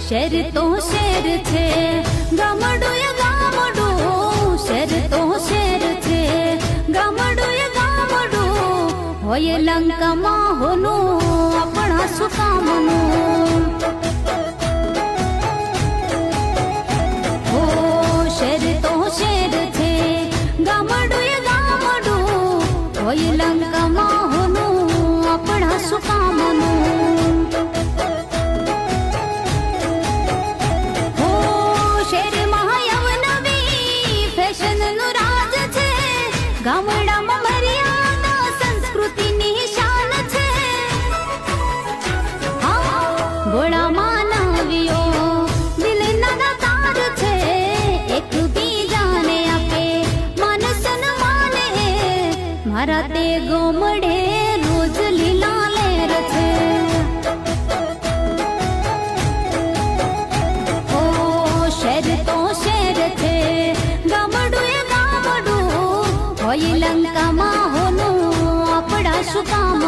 Share તો share છે ગામડું એ ગામડું, શેર તો શેર છે ગામડું એ ગામડું, હોય લંકામાં હોનું આપણા શું કામનું. શેર તો શેર છે ગામડું એ ગામડું, હોય લંકામાં હોનું આપણા શું કામનું. શેરમાં અવનવી ફેશનનું રાજ છે, ગામડામાં મર્યાદા સંસ્કૃતિની શાન છે. ગોળામાં નવીઓ દિલના દાતાર છે, એકબીજાને આપે માન સન્માન હે, મારા તે ગોમડે રોજ લીલા લેર છે. શેર તો શેર છે ગામડું એ ગામડું, હોય લંકામાં હોનું આપણા શું કામ.